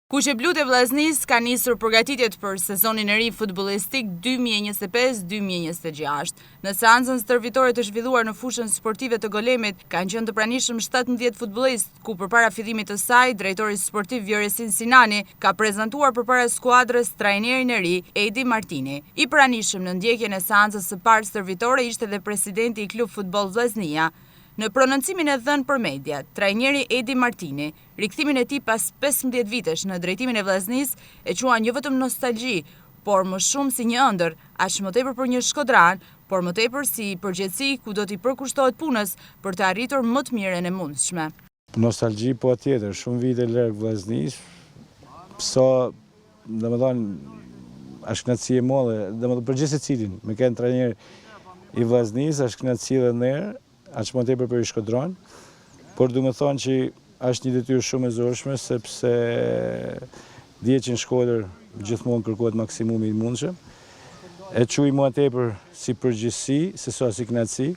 Kuqe Blut e Vllaznisë ka nisur përgatitjet për sezonin e ri futbollistik 2025-2026. Në seancën stërvitore të zhvilluar në fushën sportive të Golemit, kanë qenë të pranishëm 17 futbollistë, ku përpara fillimit të saj, drejtori sportiv Vjoresin Sinani ka prezantuar përpara skuadrës trajnerin e ri Edi Martini. I pranishëm në ndjekjen e seancës së parë stërvitore ishte edhe presidenti i Klub Futboll Vllaznia. Në prononcimin e dhënë për media, trajneri Edi Martini, rikthimin e tij pas 15 vitesh në drejtimin e Vllaznisë e quan jo vetëm nostalgji, por më shumë si një ëndër, aq më tepër për një shkodran, por më tepër si përgjegjësi ku do t'i përkushtohet punës për të arritur më të mirën e mundshme. Nostalgji po tjetër, shumë vite larg Vllaznisë, pso, domethënë, është kënaqësi e madhe, domethënë për gjithë secilin, me kënd trajner i Vllaznisë, është kënaqësi edhe ndër. Aq më tepër për i shkodran, por du me thonë që është një detyrë shumë e zorshme, sepse dje që në Shkodër gjithmonë kërkohet maksimumi i mundshëm. E quaj më tepër si përgjithësi, se sa si kënaqësi,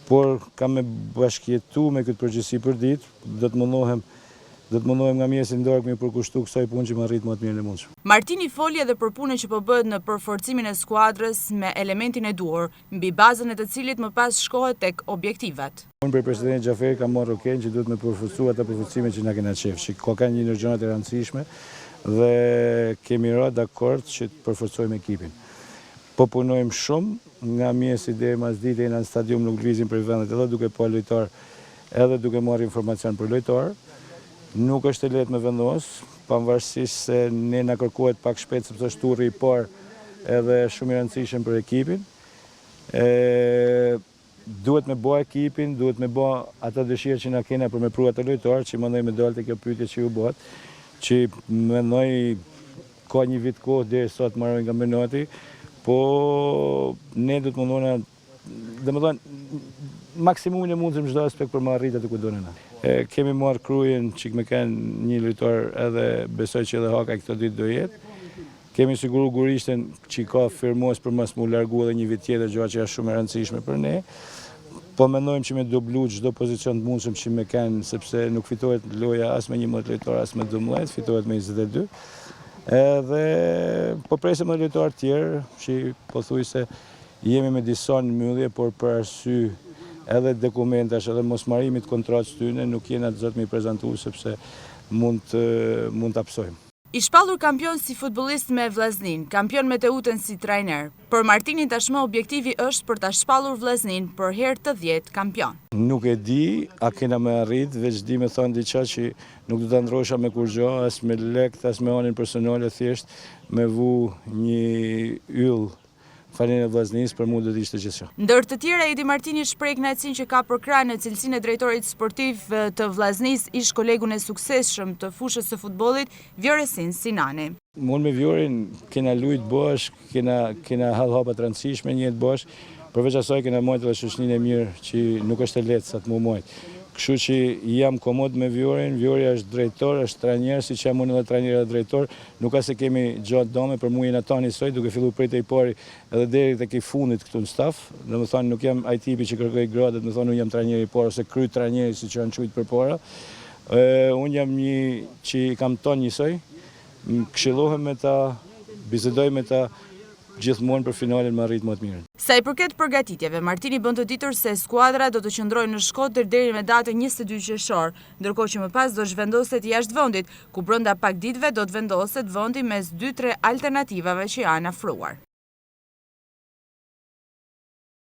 por kam me bashkëjetu me këtë përgjithësi për ditë, do të mundohem nga mjesi ndarkë me përkushtu kësaj punë që më arrit më të mirën e mundshëm. Martini foli edhe për punën që po bëhet në përforcimin e skuadrës me elementin e duhur, mbi bazën e të cilit më pas shkohet tek objektivat. Unë për presidenti Xhaferi kam marrë rrugën që duhet me përforcu ata përforcime që na kena qef, që ka një ndërgjërat e rëndësishme dhe kemi rënë dakord që të përforcojmë ekipin. Po punojmë shumë nga mjesi deri mas dite në stadium nuk lvizim për vendet edhe duke pa lojtar, edhe duke marrë informacion për lojtar. Nuk është e lehtë me vendos, pavarësisht se ne na kërkohet pak shpejt sepse është turri i parë edhe shumë i rëndësishëm për ekipin. Duhet me bë ekipin, duhet me bë ata dëshirë që na kena për me pru atë lojtar, që mendoj me dalë te kjo pyetje që ju bëhet, që mendoj ka një vit kohë deri sot marrojnë kampionati, po ne do të mundona, domethënë maksimumin e mundshëm çdo aspekt për me arrit atë ku donin na. Kemi marrë krujen që me kanë një lojtar edhe besoj që edhe Haka këto ditë do jetë. Kemi siguru Gurishten që ka firmos për mas mu largu edhe një vit tjetër, gjëra që është shumë e rëndësishme për ne. Po mendojmë që me doblu çdo pozicion të mundshëm që me kanë, sepse nuk fitohet loja as me 11 lojtar as me 12, fitohet me 22. Edhe po presim edhe lojtar tjerë, që pothuajse jemi me disa në mbyllje, por për arsye edhe dokumentash edhe mosmarrimit kontratës tyne nuk jena të zot me i prezentu sepse mund të apsojmë. I shpallur kampion si futbollist me Vllaznin, kampion me Teutën si trajner. Për Martinin tashmë objektivi është për ta shpallur Vllaznin për herë të 10 kampion. Nuk e di, a kena me arrit, veç di me thonë diqa që nuk do të ndrosha me kur gjo, as me lekt, as me anin personale, thjesht me vu një yll fanin e Vllaznisë për mu do të ishte gjithçka. Ndër të tjera, Edi Martini shpreh kënaqësinë që ka për krah në cilësinë e drejtorit sportiv të Vllaznisë ish kolegun e suksesshëm të fushës së futbollit, Vjoresin Sinani. Unë me Vjorin kena lujt bashk, kena hapa të rëndësishme njët bashk, përveç asaj kena mojt edhe shoqërinë e mirë që nuk është e lehtë sa të mu mojt. Kështu që jam komod me Vjorin, Vjori është drejtor, është trajner, si që jam unë edhe trajner edhe drejtor, nuk ka se kemi gjatë dome për mu jena ta njësoj, duke fillu prej të i pari edhe deri të kej fundit këtu në staf, dhe më thonë nuk jam ai tipi që kërkoj gradet, më thonë unë jam trajner i parë, ose kry trajneri si që janë qujtë për para. Unë jam një që i kam ta njësoj, këshillohem me ta, bisedoj me ta, gjithmonë për finalin më arrit më të mirën. Sa i përket përgatitjeve, Martini bën të ditur se skuadra do të qëndrojë në Shkodër deri me datën 22 qershor, ndërkohë që më pas do zhvendoset jashtë vendit, ku brenda pak ditëve do të vendoset vendi mes 2-3 alternativave që janë afruar.